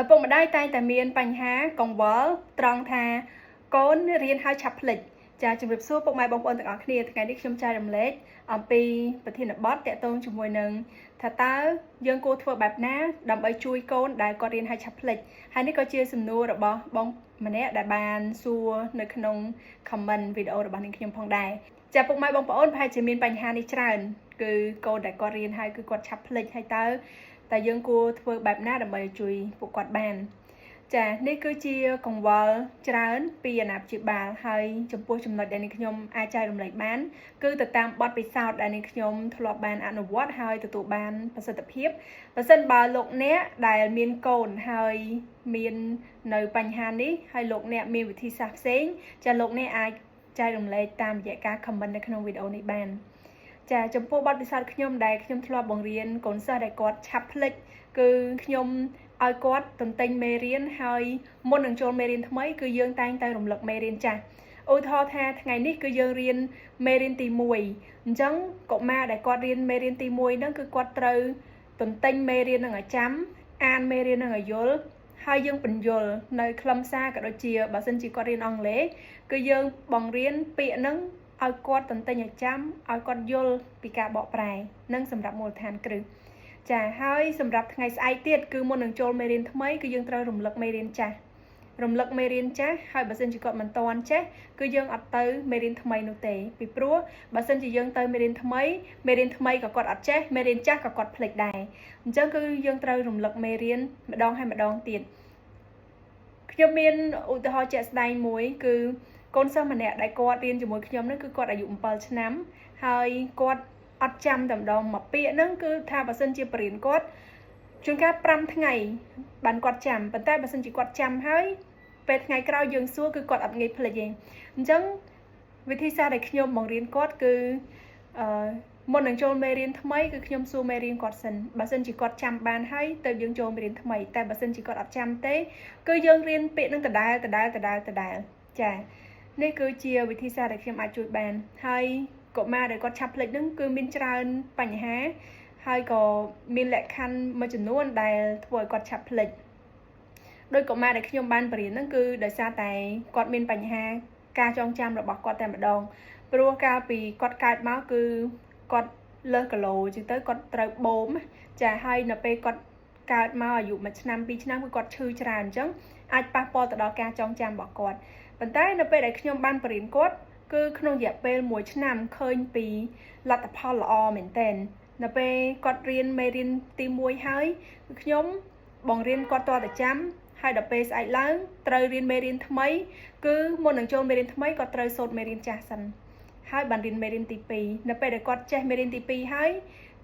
ឪពុកម្ដាយតែងតែមានបញ្ហាកង្វល់ត្រង់ថាកូនរៀនហើយឆាប់ភ្លេចចាជំរាបសួរពុកម៉ែបងប្អូនទាំងអស់គ្នាថ្ងៃនេះខ្ញុំចែករំលែកអំពីប្រធានបទតាក់ទងជាមួយនឹងថាតើយើងគួរធ្វើបែបណាដើម្បីជួយកូនដែលគាត់រៀនហើយឆាប់ភ្លេចហើយនេះក៏ជាសំណួររបស់បងម្នាក់ដែលបានសួរនៅក្នុង comment វីដេអូរបស់នាងខ្ញុំផងដែរចាពុកម៉ែបងប្អូនប្រហែលជាមានបញ្ហានេះច្រើនគឺកូនដែលគាត់រៀនហើយគឺគាត់ឆាប់ភ្លេចហើយតើយើងគួរធ្វើបែបណាដើម្បីជួយពួកគាត់បានចានេះគឺជាកង្វល់ច្រើនពីអាណាព្យាបាលហើយចំពោះចំណុចដែលនាងខ្ញុំអាចចែករំលែកបានគឺទៅតាមបទពិសោធន៍ដែលនាងខ្ញុំធ្លាប់បានអនុវត្តហើយទទួលបានប្រសិទ្ធភាពបើសិនបើលោកអ្នកដែលមានកូនហើយមាននៅបញ្ហានេះហើយលោកអ្នកមានវិធីសាស្ត្រផ្សេងចាលោកអ្នកអាចចែករំលែកតាមរយៈការ comment នៅក្នុងវីដេអូនេះបានចាចំពោះបទពិសោធន៍ខ្ញុំដែលខ្ញុំធ្លាប់បង្រៀនកូនសិស្សដែលគាត់ឆាប់ភ្លេចគឺខ្ញុំឲ្យគាត់ទន្ទិញមេរៀនហើយមុននឹងចូលមេរៀនថ្មីគឺយើងតែងតែរំលឹកមេរៀនចាស់ឧទាហរណ៍ថាថ្ងៃនេះគឺយើងរៀនមេរៀនទី1អញ្ចឹងកុមារដែលគាត់រៀនមេរៀនទី1ហ្នឹងគឺគាត់ត្រូវទន្ទិញមេរៀនហ្នឹងឲ្យចាំអានមេរៀនហ្នឹងឲ្យយល់ហើយយើងបញ្យល់នៅខ្លឹមសារក៏ដូចជាបើសិនជាគាត់រៀនអង់គ្លេសគឺយើងបង្រៀនពាក្យហ្នឹងឲ្យគាត់ទន្ទិញឲ្យចាំឲ្យគាត់យល់ពីការបកប្រែនិងសម្រាប់មូលដ្ឋានគ្រឹះចាហើយសម្រាប់ថ្ងៃស្អែកទៀតគឺមុននឹងចូលមេរៀនថ្មីគឺយើងត្រូវរំលឹកមេរៀនចាស់រំលឹកមេរៀនចាស់ហើយបើសិនជាគាត់មិនទាន់ចេះគឺយើងអត់ទៅមេរៀនថ្មីនោះទេពីព្រោះបើសិនជាយើងទៅមេរៀនថ្មីក៏គាត់អត់ចេះមេរៀនចាស់ក៏គាត់ភ្លេចដែរអញ្ចឹងគឺយើងត្រូវរំលឹកមេរៀនម្ដងហើយម្ដងទៀតខ្ញុំមានឧទាហរណ៍ជាក់ស្ដែងមួយគឺកូនសិស្សម្នាក់ដែលគាត់រៀនជាមួយខ្ញុំហ្នឹងគឺគាត់អាយុ7ឆ្នាំហើយគាត់អត់ចាំតែម្ដងមួយពាក្យហ្នឹងគឺថាបើសិនជាបរិញ្ញាគាត់ជួនកាល5ថ្ងៃបានគាត់ចាំប៉ុន្តែបើសិនជាគាត់ចាំហើយពេលថ្ងៃក្រោយយើងសួរគឺគាត់អត់ងាយភ្លេចទេអញ្ចឹងវិធីសាស្ត្រដែលខ្ញុំបង្រៀនគាត់គឺមុននឹងចូលមេរៀនថ្មីគឺខ្ញុំសួរមេរៀនគាត់សិនបើសិនជាគាត់ចាំបានហើយទៅយើងចូលមេរៀនថ្មីតែបើសិនជាគាត់អត់ចាំទេគឺយើងរៀនពាក្យនឹងដដែលចានេះគឺជាវិធីសាស្ត្រដែលខ្ញុំអាចជួយបានហើយកុមារដែលគាត់ឆាប់ភ្លេចហ្នឹងគឺមានច្រើនបញ្ហាហើយក៏មានលក្ខខណ្ឌមួយចំនួនដែលធ្វើឲ្យគាត់ឆាប់ភ្លេចដោយកុមារដែលខ្ញុំបានបរៀនហ្នឹងគឺដោយសារតែគាត់មានបញ្ហាការចងចាំរបស់គាត់តែម្ដងព្រោះកាលពីគាត់កើតមកគឺគាត់លើសគីឡូជាងទៅគាត់ត្រូវបូមចាហើយនៅពេលគាត់កើតមកអាយុ1ឆ្នាំ2ឆ្នាំគឺគាត់ឈឺច្រើនអញ្ចឹងអាចប៉ះពាល់ទៅដល់ការចងចាំរបស់គាត់ប៉ុន្តែនៅពេលដែលខ្ញុំបានបរៀនគាត់គឺក្នុងរយៈពេល1ឆ្នាំឃើញពីលទ្ធផលល្អមែនទែននៅពេលគាត់រៀនមេរៀនទី1ហើយគឺខ្ញុំបង្រៀនគាត់តតែចាំហើយដល់ពេលស្អែកឡើងត្រូវរៀនមេរៀនថ្មីគឺមុននឹងចូលមេរៀនថ្មីគាត់ត្រូវសូត្រមេរៀនចាស់សិនហើយបានរៀនមេរៀនទី2នៅពេលដែលគាត់ចេះមេរៀនទី2ហើយ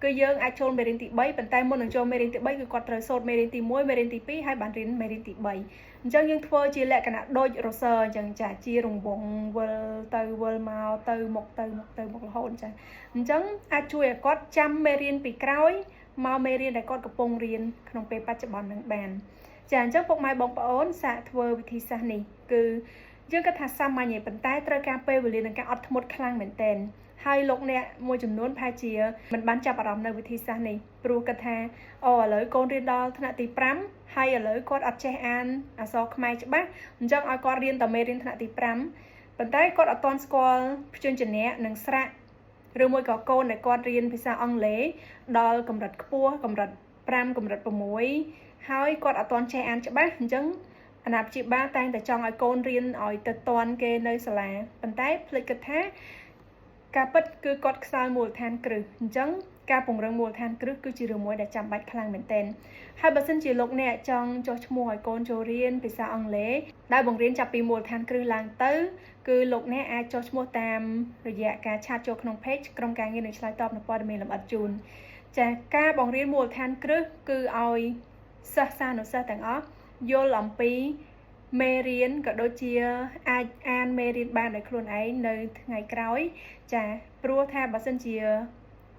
គឺយើងអាចចូលមេរៀនទី3ប៉ុន្តែមុននឹងចូលមេរៀនទី3គឺគាត់ត្រូវសូត្រមេរៀនទី1មេរៀនទី2ហើយបានរៀនមេរៀនទី3អញ្ចឹងយើងធ្វើជាលក្ខណៈដូចរសើរអញ្ចឹងចាជារង្វង់វិលទៅវិលមកទៅមុខទៅមុខរហូតចាអញ្ចឹងអាចជួយឲ្យគាត់ចាំមេរៀនពីក្រោយមកមេរៀនដែលគាត់កំពុងរៀនក្នុងពេលបច្ចុប្បន្ននឹងបានចាអញ្ចឹងពុកម៉ែបងប្អូនសាកធ្វើវិធីសាស្ត្រនេះគឺយើងគិតថាសាមញ្ញទេប៉ុន្តែត្រូវការពេលវេលានិងការអត់ធ្មត់ខ្លាំងមែនទែនហើយលោកអ្នកមួយចំនួនប្រហែលជាមិនបានចាប់អារម្មណ៍នៅវិធីសាស្ត្រនេះព្រោះគាត់ថាឥឡូវកូនរៀនដល់ថ្នាក់ទី5ហើយឥឡូវគាត់អត់ចេះអានអក្សរខ្មែរច្បាស់អញ្ចឹងឲ្យគាត់រៀនតែមេរៀនថ្នាក់ទី5ប៉ុន្តែគាត់អត់ទាន់ស្គាល់ព្យញ្ជនៈនិងស្រៈឬមួយក៏កូនដែលគាត់រៀនភាសាអង់គ្លេសដល់កម្រិតខ្ពស់កម្រិត5កម្រិត6ហើយគាត់អត់ទាន់ចេះអានច្បាស់អញ្ចឹងអាណាព្យាបាលតែងតែចង់ឲ្យកូនរៀនឲ្យទៅទាន់គេនៅសាលាប៉ុន្តែភ្លេចគិតថាការពិតគឺគាត់ខ្សោយមូលដ្ឋានគ្រឹះអញ្ចឹងការពង្រឹងមូលដ្ឋានគ្រឹះគឺជារឿងមួយដែលចាំបាច់ខ្លាំងមែនទែនហើយបើសិនជាលោកអ្នកចង់ចុះឈ្មោះឲ្យកូនចូលរៀនភាសាអង់គ្លេសដែលបង្រៀនចាប់ពីមូលដ្ឋានគ្រឹះឡើងទៅគឺលោកអ្នកអាចចុះឈ្មោះតាមរយៈការឆាតចូលក្នុង page ក្រុមការងារនឹងឆ្លើយតបនៅព័ត៌មានលម្អិតជូនចាការបង្រៀនមូលដ្ឋានគ្រឹះគឺឲ្យសិស្សសានុសិស្សទាំងអស់យល់អំពីមេរៀនក៏ដូចជាអាចអានមេរៀនបានដោយខ្លួនឯងនៅថ្ងៃក្រោយចាព្រោះថាបើសិនជា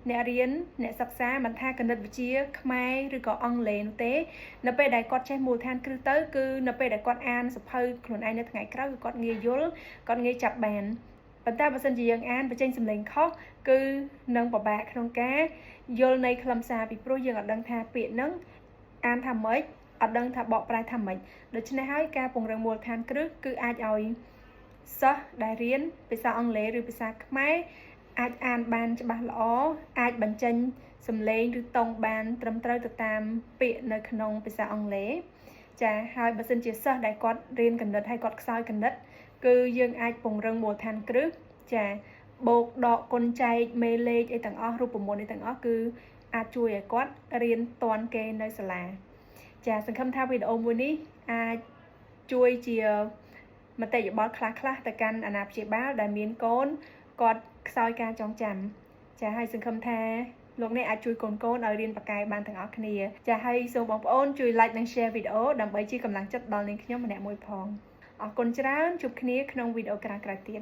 អ្នករៀនអ្នកសិក្សាមិនថាគណិតវិទ្យាខ្មែរឬក៏អង់គ្លេសនោះទេនៅពេលដែលគាត់ចេះមូលដ្ឋានគ្រឹះទៅគឺនៅពេលដែលគាត់អានសភៅខ្លួនឯងនៅថ្ងៃក្រោយគឺគាត់ងាយយល់គាត់ងាយចាប់បានប៉ុន្តែបើសិនជាយើងអានបញ្ចេញសំឡេងខុសគឺនឹងពិបាកក្នុងការយល់នៃខ្លឹមសារពីព្រោះយើងអត់ដឹងថាពាក្យហ្នឹងអានថាម៉េច អត់ដឹងថាបកប្រែថាម៉េចដូច្នេះហើយការពង្រឹងមូលដ្ឋានគ្រឹះគឺអាចឲ្យសិស្សដែលរៀនភាសាអង់គ្លេសឬភាសាខ្មែរអាចអានបានច្បាស់ល្អអាចបញ្ចេញសំឡេងឬតង់បានត្រឹមត្រូវទៅតាមពាក្យនៅក្នុងភាសាអង់គ្លេសចាហើយបើសិនជាសិស្សដែលគាត់រៀនគណិតហើយគាត់ខ្សោយគណិតគឺយើងអាចពង្រឹងមូលដ្ឋានគ្រឹះចាបូកដកគុណចែកមេលេខអីទាំងអស់រូបមន្តអីទាំងអស់គឺអាចជួយឲ្យគាត់រៀនទាន់គេនៅសាលាចាសង្ឃឹមថាវីដេអូមួយនេះអាចជួយជាមតិយោបល់ខ្លះៗទៅកាន់អាណាព្យាបាលដែលមានកូនគាត់ខ្សោយការចងចាំចាហើយសង្ឃឹមថាលោកអ្នកអាចជួយកូនឲ្យរៀនប៉ាកែបានទាំងអស់គ្នាចាហើយសូមបងប្អូនជួយ like និង share វីដេអូដើម្បីជាកម្លាំងចិត្តដល់នាងខ្ញុំម្នាក់មួយផងអរគុណច្រើនជួបគ្នាក្នុងវីដេអូក្រោយៗទៀត